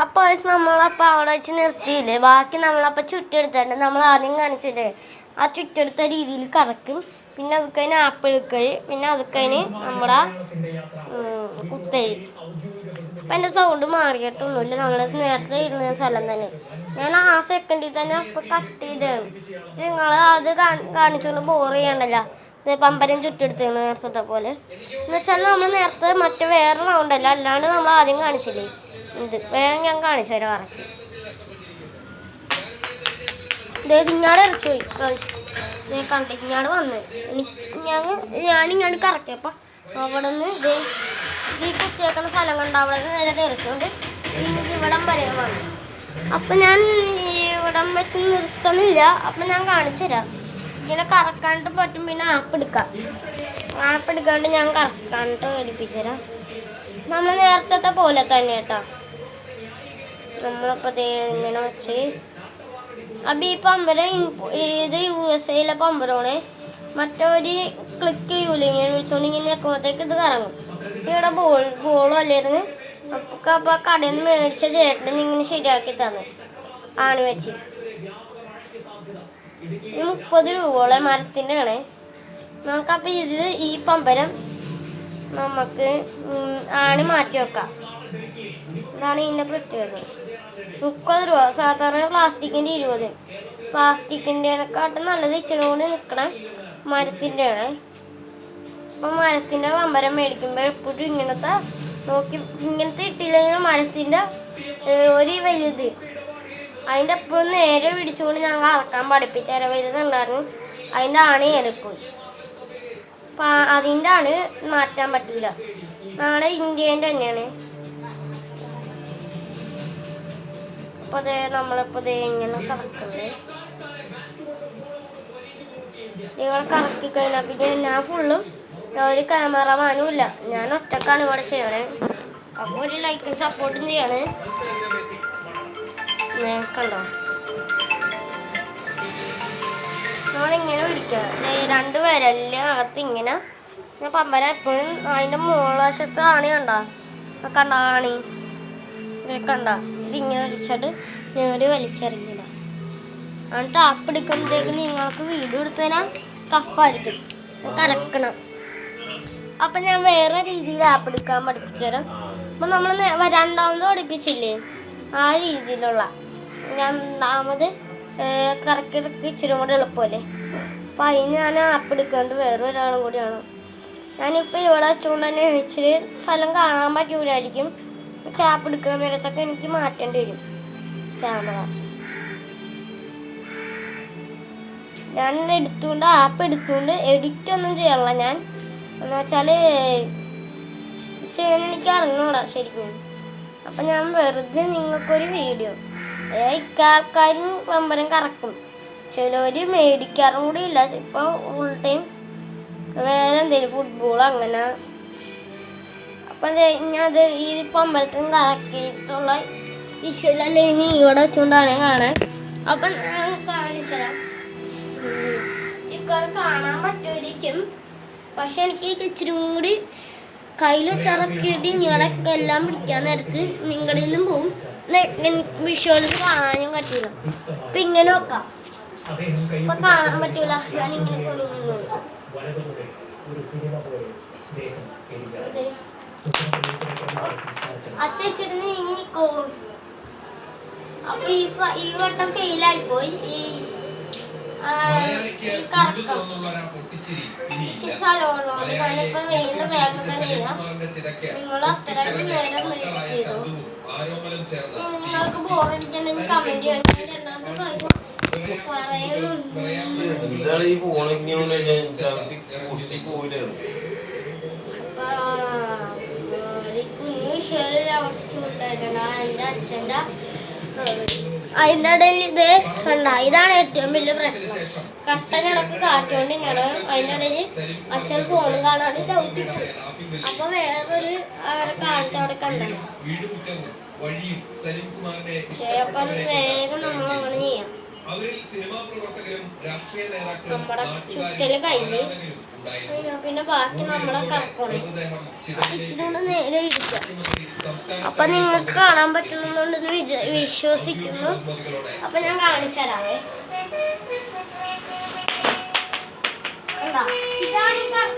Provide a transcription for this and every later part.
അപ്പോൾ നമ്മളപ്പോൾ അവിടെ വെച്ച് നിർത്തിയില്ലേ. ബാക്കി നമ്മളപ്പോൾ ചുറ്റെടുത്തിട്ടുണ്ട്. നമ്മൾ ആദ്യം കാണിച്ചില്ലേ, ആ ചുറ്റെടുത്ത രീതിയിൽ കറക്കും. പിന്നെ അതൊക്കെ ആപ്പിൾക്കൈ, പിന്നെ അതൊക്കെ നമ്മുടെ കുത്തരി. അപ്പം എൻ്റെ സൗണ്ട് മാറിയിട്ടൊന്നുമില്ല. നമ്മൾ നേരത്തെ ഇരുന്ന സ്ഥലം തന്നെ. ഞാൻ ആ സെക്കൻഡിൽ തന്നെ അപ്പം കട്ട് ചെയ്തതാണ്. നിങ്ങൾ അത് കാണിച്ചുകൊണ്ട് ബോർ ചെയ്യണ്ടല്ലോ. പമ്പരം ചുറ്റെടുത്തതാണ് നേരത്തെ പോലെ. എന്നുവെച്ചാൽ നമ്മൾ നേരത്തെ മറ്റേ വേറെ റൗണ്ടല്ല, അല്ലാണ്ട് നമ്മൾ ആദ്യം കാണിച്ചില്ലേ ഇത്. വേഗം ഞാൻ കാണിച്ചു തരാം കറക്റ്റ്. ഇങ്ങാട് ഇറച്ചു പോയി കണ്ട് ഇങ്ങാട് വന്ന് ഞാനിങ്ങാട് കറക്കിയപ്പോൾ അവിടെ നിന്ന് ഈ കുത്തിയേക്കുന്ന സ്ഥലം കണ്ട അവിടെ നിന്ന് നേരെ തെറിച്ചുകൊണ്ട് ഇവിടം വരെ വന്നു. അപ്പം ഞാൻ ഇവിടം വെച്ച് നിർത്തണില്ല. അപ്പം ഞാൻ കാണിച്ചു തരാം. ഇങ്ങനെ കറക്കാണ്ട് പറ്റും. പിന്നെ ആപ്പ് എടുക്കാണ്ട് ഞാൻ കറക്കാണ്ട് പഠിപ്പിച്ചു തരാം. നമ്മൾ നേരത്തെ പോലെ തന്നെ കേട്ടോ. നമ്മളപ്പോൾ ഇങ്ങനെ വെച്ച് അപ്പം ഈ പമ്പരം ഇത് USA പമ്പരമാണ്. മറ്റൊരു ക്ലിക്ക് ചെയ്യൂല. ഇങ്ങനെ വിളിച്ചുകൊണ്ട് ഇങ്ങനെ വെക്കുമ്പോഴത്തേക്ക് ഇത് കറങ്ങും. ഇവിടെ ബോളും അല്ലായിരുന്നു. അപ്പോൾ കടയിൽ നിന്ന് മേടിച്ച ചേട്ടൻ ഇങ്ങനെ ശരിയാക്കി തന്നു ആണ് വെച്ച്. ഈ 30 രൂപയോളം മരത്തിൻ്റെ ആണ്. നമുക്കപ്പോൾ ഈ പമ്പരം നമുക്ക് ആണ് മാറ്റി വെക്കാം. ഇതാണ് ഇതിൻ്റെ പ്രത്യേകത. 30 രൂപ. സാധാരണ പ്ലാസ്റ്റിക്കിൻ്റെ 20. പ്ലാസ്റ്റിക്കിൻ്റെക്കാട്ടും നല്ലത് ഇച്ചിരി കൂടി നിൽക്കണം മരത്തിൻ്റെ ആണ്. അപ്പം മരത്തിൻ്റെ പമ്പരം മേടിക്കുമ്പോൾ എപ്പോഴും ഇങ്ങനത്തെ നോക്കി, ഇങ്ങനത്തെ ഇട്ടില്ലെങ്കിൽ മരത്തിൻ്റെ ഒരു വലുത് അതിൻ്റെ എപ്പോഴും നേരെ പിടിച്ചുകൊണ്ട് ഞങ്ങൾ അറക്കാൻ പഠിപ്പിച്ച വലുതുണ്ടായിരുന്നു. അതിൻ്റെ ആണ് ഏറിപ്പോയി. അപ്പം അതിൻ്റെ ആണ് മാറ്റാൻ പറ്റില്ല. നമ്മുടെ ഇന്ത്യേൻ്റെ തന്നെയാണ്. അപ്പോൾ നമ്മളിപ്പോൾ ഇങ്ങനെ കറക്കുന്നത്. ഇവളെ കറക്കി കഴിഞ്ഞാൽ പിന്നെ ഞാൻ ഫുള്ളും ഒരു ക്യാമറമാനും ഇല്ല, ഞാൻ ഒറ്റക്കാണ് ഇവിടെ ചെയ്യണേ. അപ്പോൾ ഒരു ലൈക്കും സപ്പോർട്ടും ചെയ്യണേ. കണ്ടോ, നമ്മളിങ്ങനെ പിടിക്കുക. 2 വിരലിൻ്റെ അകത്ത് ഇങ്ങനെ പമ്പരം എപ്പോഴും അതിൻ്റെ മുകൾവശത്താണ്. കണ്ട കാണി കണ്ട ഇതിങ്ങനെ വലിച്ചിട്ട് നേടി വലിച്ചെറിഞ്ഞില്ല. എന്നിട്ട് ആപ്പ് എടുക്കുമ്പോഴത്തേക്ക് നിങ്ങൾക്ക് വീഡിയോ എടുത്തു തരാൻ ടഫായിരിക്കും, കറക്കണം. അപ്പം ഞാൻ വേറെ രീതിയിൽ ആപ്പ് എടുക്കാൻ പഠിപ്പിച്ചു തരാം. അപ്പം നമ്മൾ രണ്ടാമത് പഠിപ്പിച്ചില്ലേ ആ രീതിയിലുള്ള രണ്ടാമത് കറക്കിടക്ക് ഇച്ചിരി കൂടെ എളുപ്പമല്ലേ. അപ്പം അതിന് ഞാൻ ആപ്പ് എടുക്കേണ്ടത് വേറെ ഒരാളും കൂടിയാണ്. ഞാനിപ്പോൾ ഇവിടെ വെച്ചുകൊണ്ട് തന്നെ ഇച്ചിരി സ്ഥലം കാണാൻ പറ്റൂലായിരിക്കും. ആപ്പ് എടുക്കുന്ന നേരത്തൊക്കെ എനിക്ക് മാറ്റേണ്ടി വരും ക്യാമറ. ഞാൻ ആപ്പ് എടുത്തുകൊണ്ട് എഡിറ്റൊന്നും ചെയ്യണില്ല ഞാൻ. എന്ന് വെച്ചാൽ ചെയ്യാൻ എനിക്ക് അറിഞ്ഞൂടാ ശരിക്കും. അപ്പം ഞാൻ വെറുതെ നിങ്ങൾക്കൊരു വീഡിയോ ഇക്കാൾക്കാരും പമ്പരം കറക്കും, ചിലവർ മേടിക്കാറും കൂടി ഇല്ല. ഇപ്പോൾ ഫുൾ ടൈം വേറെ എന്തെങ്കിലും ഫുട്ബോൾ അങ്ങനെ. അപ്പം ഞാനത് ഈ പമ്പരത്തിന് കറക്കിയിട്ടുള്ള വിഷ്വലല്ലെങ്കിൽ ഇവിടെ വെച്ചുകൊണ്ടാണ് കാണാൻ. അപ്പം ഞാൻ കാണിച്ചു തരാം. ഇക്കാർ കാണാൻ പറ്റുമായിരിക്കും, പക്ഷെ എനിക്ക് ഇച്ചിരി കൂടി കയ്യിൽ വെച്ചിറക്കിയിട്ട് നിങ്ങളൊക്കെ എല്ലാം പിടിക്കാൻ നേരത്ത് നിങ്ങളിൽ നിന്നും പോവും. വിഷ്വൽസ് കാണാനും പറ്റൂല. അപ്പം ഇങ്ങനെ വെക്കാം. അപ്പം കാണാൻ പറ്റൂല. ഞാൻ ഇങ്ങനെ കൊണ്ടുവന്നു അച്ചിരുന്ന് ഇനി പോവും. അപ്പൊ ഈ വട്ടം ഫെയിലായിപ്പോയി. ഞാനിപ്പോ വേണ്ട വേഗം തന്നെ ചെയ്യാം. നിങ്ങൾ അത്രയ്ക്ക് നേരം വെയിറ്റ് ചെയ്തു. നിങ്ങൾക്ക് ബോറടിച്ചിട്ടുണ്ടെങ്കിൽ കമന്റ് ചെയ്യണം. രണ്ടാമത്തെ പ്രാവശ്യം അതിൻ്റെ ഇടയിൽ ഇത് കണ്ട, ഇതാണ് ഏറ്റവും വലിയ പ്രശ്നം. കട്ടനിടക്ക് കാറ്റുകൊണ്ട് ഞാൻ അതിൻ്റെ ഇടയിൽ അച്ഛൻ ഫോൺ കാണാതെ ചവിട്ടി. അപ്പൊ വേറൊരു കാറ്റ് അവിടെ കണ്ടത്. അപ്പം വേഗം നമ്മൾ അങ്ങനെ ചെയ്യാം. നമ്മുടെ ചുറ്റല് കഴിഞ്ഞ് പിന്നെ ബാക്കി നമ്മളെ കറക്കണം. ഇതിനോട് നേരെ ഇരിക്കാം. അപ്പൊ നിങ്ങൾക്ക് കാണാൻ പറ്റുന്നുണ്ടെന്ന് വിശ്വസിക്കുന്നു. അപ്പൊ ഞാൻ കാണിച്ചു തരാവേ. ഇതാണ്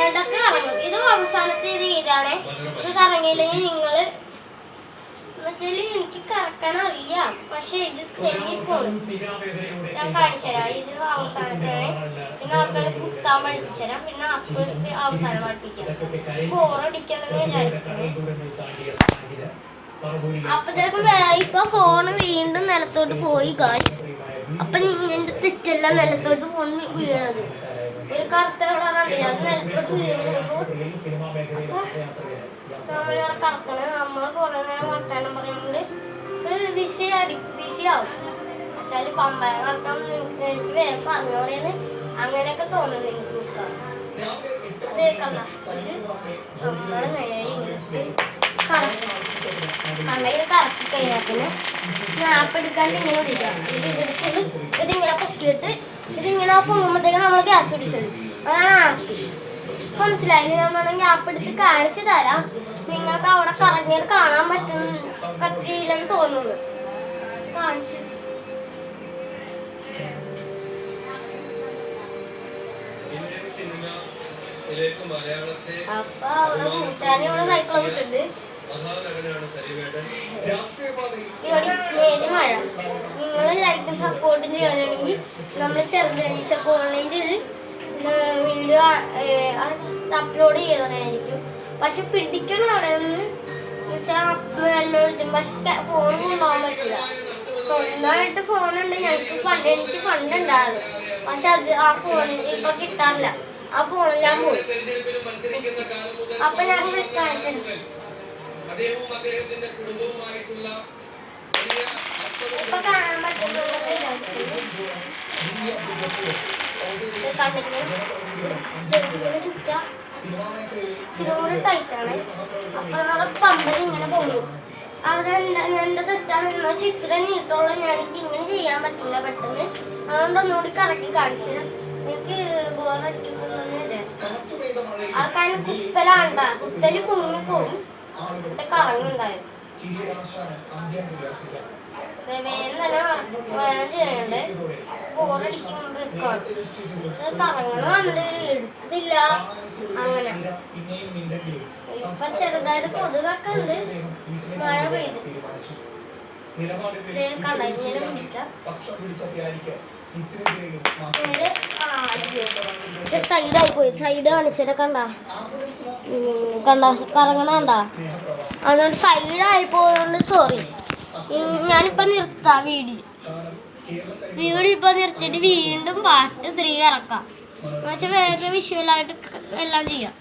ഇടക്ക് കറങ്ങും. ഇത് അവസാനത്തെ രീതിയാണ്. ഇത് കറങ്ങിയില്ലെങ്കിൽ നിങ്ങള് എന്നുവെച്ചാല് എനിക്ക് കറക്കാൻ അറിയാം, പക്ഷെ ഇത് തെന്നിപ്പോണ്. ഞാൻ കാണിച്ചു തരാം. ഇത് അവസാനത്താണ്. പിന്നെ ആൾക്കാർ കുത്താൻ പഠിപ്പിച്ചു തരാം. പിന്നെ അപ്പോഴത്തെ അവസാനം പഠിപ്പിക്കാം. ബോറടിക്കണമെന്ന് വിചാരിക്കുന്നു. അപ്പത്തേക്കും ഇപ്പൊ ഫോണ് വീണ്ടും നിലത്തോട്ട് പോയി ഗായ്സ്. അപ്പൊ എന്റെ തെറ്റെല്ലാം നിലത്തോട്ട് ഫോൺ വീഴണത്. ഒരു കറുത്ത കളറുണ്ട്, അത് നിലത്തോട്ട് വീഴുമ്പോ നമ്മളിവിടെ കറക്കണ്. നമ്മള് കുറെ നേരം വർത്താനം പറയുന്നുണ്ട്. ബിസിയാവും വെച്ചാല് പമ്പയ കറക്കാൻ എനിക്ക് വേഗം പറഞ്ഞോടെന്ന് അങ്ങനെയൊക്കെ തോന്നുന്നു എനിക്ക് നിൽക്കാം. അത് കണ്ട ഇത് നമ്മള് നേരെ ഇങ്ങോട്ട് കറക്കണം. ഇത് കറക്കി കഴിഞ്ഞാൽ പിന്നെ സ്നാപ്പ് എടുക്കാണ്ട് ഇങ്ങനെ പിടിക്കാം. ഇതെടുത്തിട്ട് ഇതിങ്ങനെ പൊക്കിയിട്ട് ഇതിങ്ങനെ പൊങ്ങുമ്പോഴത്തേക്കും നമ്മൾ ക്യാച്ച് പിടിച്ചത്. അതാണ് ആപ്പ്. മനസ്സിലായി? നമ്മളാണെങ്കിൽ ആപ്പ് എടുത്ത് കാണിച്ചു തരാം. നിങ്ങൾക്ക് അവിടെ കറങ്ങിയത് കാണാൻ പറ്റില്ലെന്ന് തോന്നുന്നു. കാണിച്ചു അപ്പൊ അവിടെ കൂട്ടുകാരൻ ഇവിടെ സൈക്കിൾ വിട്ടിട്ടുണ്ട്. മഴ നിങ്ങൾ ലൈക്കും സപ്പോർട്ടും ചെയ്യാനാണെങ്കിൽ നമ്മൾ ചെറുതനീച്ച ഓൺലൈനിൽ വീഡിയോ അപ്ലോഡ് ചെയ്തതായിരിക്കും. പക്ഷെ പിടിക്കണം അവിടെ നിന്ന് വെച്ചാൽ പക്ഷെ ഫോൺ കൊണ്ടുപോകാൻ പറ്റില്ല. സ്വന്തമായിട്ട് ഫോണുണ്ട് ഞങ്ങൾക്ക്. എനിക്ക് പണ്ടുണ്ടായത്, പക്ഷെ അത് ആ ഫോണിൽ ഇപ്പൊ കിട്ടാറില്ല. ആ ഫോണിൽ ഞാൻ പോയി. അപ്പൊ ഞാൻ കാണിച്ചു ഇപ്പൊ കാണാൻ പറ്റുന്നുണ്ടെന്ന് ചുറ്റ ഇച്ചിരി ടൈറ്റാണ്. അപ്പൊ നമ്മുടെ പമ്പൽ ഇങ്ങനെ പോകും. അത് എന്റെ തെറ്റാണ്. ചിത്രം നീട്ടുള്ള ഞാനെനിക്ക് ഇങ്ങനെ ചെയ്യാൻ പറ്റില്ല പെട്ടെന്ന്. അതുകൊണ്ട് ഒന്നുകൂടി കറക്കി കാണിച്ചു. എനിക്ക് ബോറടിക്കുന്നെന്ന് വിചാരിക്കും. ആ കാര്യം കുത്തലാണ്ട, കുത്തല് പൊങ്ങിപ്പോവും. എന്നിട്ട് കറങ്ങുണ്ടായിരുന്നു. ചെയ്യണ്ട് ബോറടിക്കുമ്പോ കറങ്ങണുണ്ട്, എടുത്തില്ല. അങ്ങനെ ഇപ്പൊ ചെറുതായിട്ട് കൊതുകൊക്കെ ഉണ്ട്. മഴ പെയ്ത് കണ്ട ഇങ്ങനെ പിടിക്കാം. സൈഡായി പോയി. സൈഡ് കാണിച്ചത് കണ്ട കറങ്ങണണ്ട. അതുകൊണ്ട് സൈഡായി പോയതുകൊണ്ട് സോറി. ഞാനിപ്പോ നിർത്താം വീഡിയോ ഇപ്പൊ നിർത്തിയിട്ട് വീണ്ടും പാർട്ട് 3 ഇറക്കാം. എന്നുവെച്ചാൽ വേഗം വിഷ്വലായിട്ട് എല്ലാം ചെയ്യാം.